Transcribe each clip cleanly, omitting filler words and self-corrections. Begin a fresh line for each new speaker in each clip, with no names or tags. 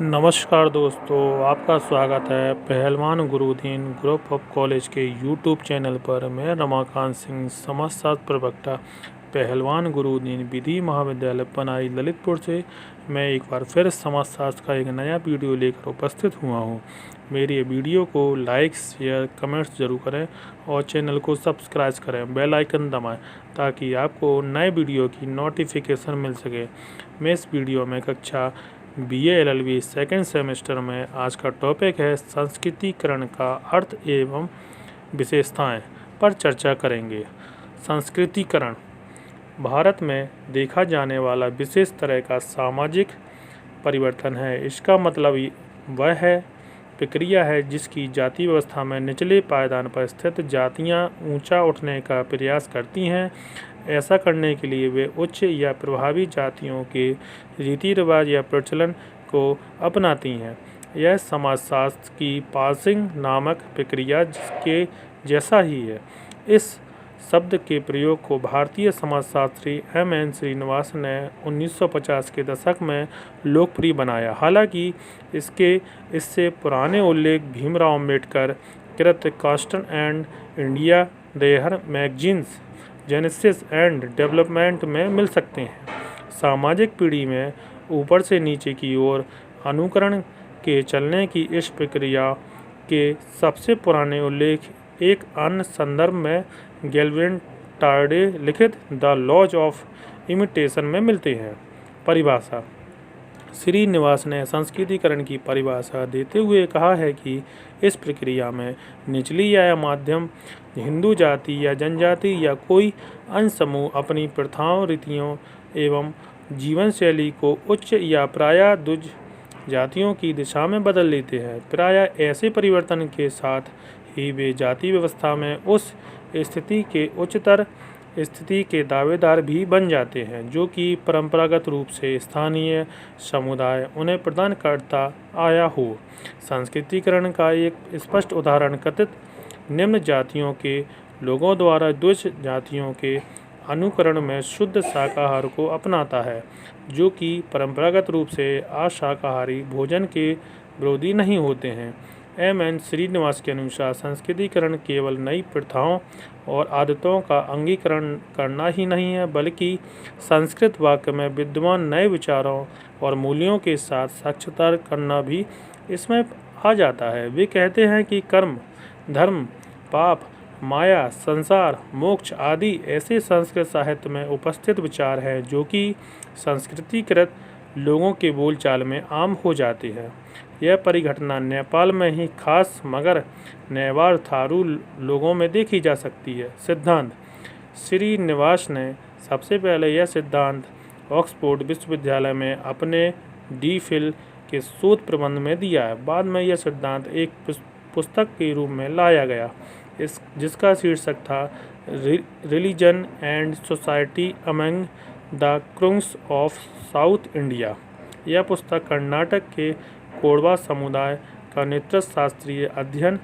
नमस्कार दोस्तों, आपका स्वागत है पहलवान गुरुदीन ग्रुप ऑफ कॉलेज के यूट्यूब चैनल पर। मैं रमाकांत सिंह, समाजशास्त्र प्रवक्ता, पहलवान गुरुदीन विधि महाविद्यालय पनाई ललितपुर से मैं एक बार फिर समाजशास्त्र का एक नया वीडियो लेकर उपस्थित हुआ हूं। मेरी ये वीडियो को लाइक, शेयर, कमेंट्स जरूर करें और चैनल को सब्सक्राइब करें, बेल आइकन दबाएं ताकि आपको नए वीडियो की नोटिफिकेशन मिल सके। मैं इस वीडियो में कक्षा BA LLB सेकेंड सेमेस्टर में आज का टॉपिक है संस्कृतिकरण का अर्थ एवं विशेषताएं पर चर्चा करेंगे। संस्कृतिकरण भारत में देखा जाने वाला विशेष तरह का सामाजिक परिवर्तन है। इसका मतलब वह है प्रक्रिया है जिसकी जाति व्यवस्था में निचले पायदान पर स्थित जातियां ऊंचा उठने का प्रयास करती हैं। ऐसा करने के लिए वे उच्च या प्रभावी जातियों के रीति रिवाज या प्रचलन को अपनाती हैं। यह समाजशास्त्र की पासिंग नामक प्रक्रिया के जैसा ही है। इस शब्द के प्रयोग को भारतीय समाजशास्त्री M.N. श्रीनिवास ने 1950 के दशक में लोकप्रिय बनाया। हालांकि इससे पुराने उल्लेख भीमराव अम्बेडकर कृत castes and India their magazines genesis and development में मिल सकते हैं। सामाजिक पीढ़ी में ऊपर से नीचे की ओर अनुकरण के चलने की इस प्रक्रिया के सबसे पुराने उल्लेख एक अन्य संदर्भ में गैल्विन टार्डे लिखित द लॉज ऑफ इमिटेशन में मिलते हैं। परिभाषा श्रीनिवास ने संस्कृतिकरण की परिभाषा देते हुए कहा है कि इस प्रक्रिया में निचली या मध्यम हिंदू जाति या जनजाति या कोई अन्य समूह अपनी प्रथाओं, रीतियों एवं जीवन शैली को उच्च या प्रायः दुज जातियों की दिशा में बदल लेते हैं। प्रायः ऐसे परिवर्तन के साथ ही वे जाति व्यवस्था में उस स्थिति के उच्चतर स्थिति के दावेदार भी बन जाते हैं जो कि परंपरागत रूप से स्थानीय समुदाय उन्हें प्रदान करता आया हो। संस्कृतिकरण का एक स्पष्ट उदाहरण कथित निम्न जातियों के लोगों द्वारा द्विज जातियों के अनुकरण में शुद्ध शाकाहार को अपनाता है, जो कि परंपरागत रूप से अशाकाहारी भोजन के विरोधी नहीं होते हैं। M.N. श्रीनिवास के अनुसार संस्कृतिकरण केवल नई प्रथाओं और आदतों का अंगीकरण करना ही नहीं है, बल्कि संस्कृत वाक्य में विद्यमान नए विचारों और मूल्यों के साथ साक्षात्कार करना भी इसमें आ जाता है। वे कहते हैं कि कर्म, धर्म, पाप, माया, संसार, मोक्ष आदि ऐसे संस्कृत साहित्य में उपस्थित विचार हैं जो कि संस्कृतिकृत लोगों के बोलचाल में आम हो जाते हैं। यह परिघटना नेपाल में ही खास मगर नेवार थारू लोगों में देखी जा सकती है। सिद्धांत श्रीनिवास ने सबसे पहले यह सिद्धांत ऑक्सफोर्ड विश्वविद्यालय में अपने D.Phil के शोध प्रबंध में दिया है। बाद में यह सिद्धांत एक पुस्तक के रूप में लाया गया जिसका शीर्षक था religion and society among the Coorgs of South India. यह पुस्तक कर्नाटक के कोरवा समुदाय का नेतृत्व शास्त्रीय अध्ययन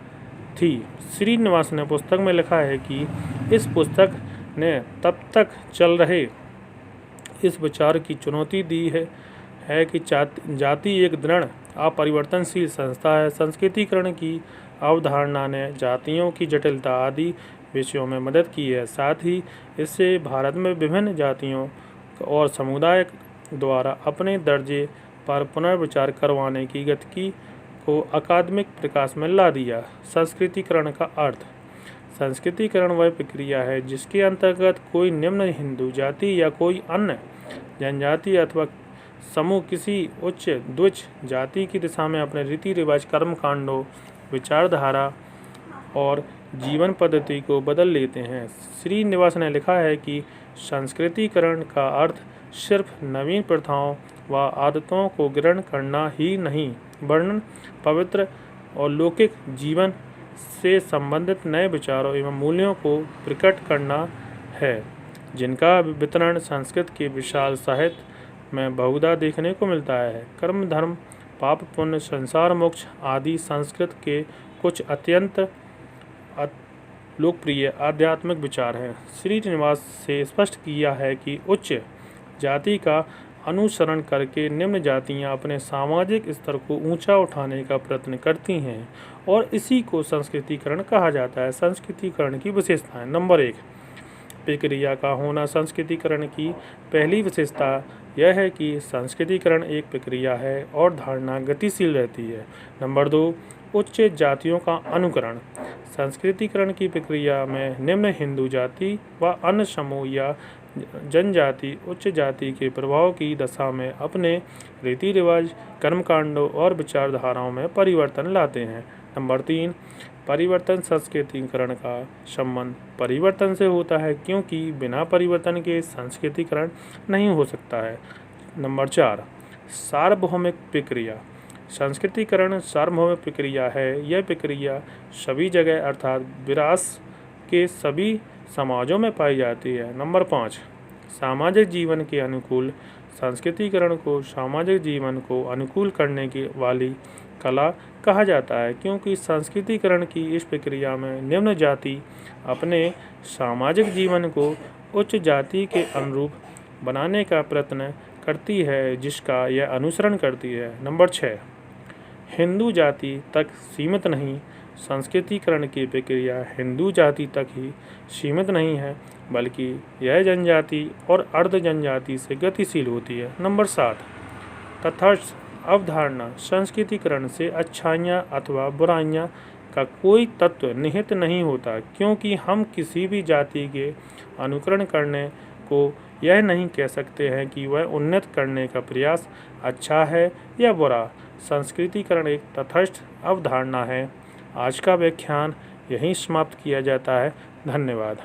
थी। श्रीनिवास ने पुस्तक में लिखा है कि इस पुस्तक ने तब तक चल रहे इस विचार की चुनौती दी है कि जाति एक दृढ़ अपरिवर्तनशील संस्था है। संस्कृतिकरण की अवधारणा ने जातियों की जटिलता आदि विषयों में मदद की है। साथ ही इससे भारत में विभिन्न जातियों और समुदाय द्वारा अपने दर्जे पर पुनर्विचार करवाने की गति को अकादमिक प्रकाश में ला दिया। संस्कृतिकरण का अर्थ संस्कृतिकरण वह प्रक्रिया है जिसके अंतर्गत कोई निम्न हिंदू जाति या कोई अन्य जनजाति अथवा समूह किसी उच्च द्विज जाति की दिशा में अपने रीति रिवाज, कर्मकांडों, विचारधारा और जीवन पद्धति को बदल लेते हैं। श्रीनिवास ने लिखा है कि संस्कृतिकरण का अर्थ सिर्फ नवीन प्रथाओं व आदतों को ग्रहण करना ही नहीं, वरन पवित्र और लौकिक जीवन से संबंधित नए विचारों एवं मूल्यों को प्रकट करना है, जिनका वितरण संस्कृत के विशाल साहित्य में बहुधा देखने को मिलता है। कर्म, धर्म, पाप, पुण्य, संसार, मोक्ष आदि संस्कृत के कुछ अत्यंत लोकप्रिय आध्यात्मिक विचार हैं। श्रीनिवास से स्पष्ट किया है कि उच्च जाति का अनुसरण करके निम्न जातियां अपने सामाजिक स्तर को ऊंचा उठाने का प्रयत्न करती हैं और इसी को संस्कृतिकरण कहा जाता है। संस्कृतिकरण की विशेषताएं। नंबर 1, प्रक्रिया का होना। संस्कृतिकरण की पहली विशेषता यह है कि संस्कृतिकरण एक प्रक्रिया है और धारणा गतिशील रहती है। नंबर 2, उच्च जातियों का अनुकरण। संस्कृतिकरण की प्रक्रिया में निम्न हिंदू जाति व अन्य समूह या जनजाति उच्च जाति के प्रभाव की दशा में अपने रीति रिवाज, कर्मकांडों और विचारधाराओं में परिवर्तन लाते हैं। नंबर 3, परिवर्तन। संस्कृतिकरण का संबंध परिवर्तन से होता है क्योंकि बिना परिवर्तन के संस्कृतिकरण नहीं हो सकता है। नंबर 4, सार्वभौमिक प्रक्रिया। संस्कृतिकरण सार्वभौमिक प्रक्रिया है। यह प्रक्रिया सभी जगह अर्थात विरासत के सभी समाजों में पाई जाती है। नंबर 5, सामाजिक जीवन के अनुकूल। संस्कृतिकरण को सामाजिक जीवन को अनुकूल करने की वाली कला कहा जाता है क्योंकि संस्कृतिकरण की इस प्रक्रिया में निम्न जाति अपने सामाजिक जीवन को उच्च जाति के अनुरूप बनाने का प्रयत्न करती है जिसका यह अनुसरण करती है। नंबर 6, हिंदू जाति तक सीमित नहीं। संस्कृतिकरण की प्रक्रिया हिंदू जाति तक ही सीमित नहीं है बल्कि यह जनजाति और अर्ध जनजाति से गतिशील होती है। नंबर 7, तटस्थ अवधारणा। संस्कृतिकरण से अच्छाइयाँ अथवा बुराइयाँ का कोई तत्व निहित नहीं होता क्योंकि हम किसी भी जाति के अनुकरण करने को यह नहीं कह सकते हैं कि वह उन्नत करने का प्रयास अच्छा है या बुरा। संस्कृतिकरण एक तटस्थ अवधारणा है। आज का व्याख्यान यहीं समाप्त किया जाता है। धन्यवाद।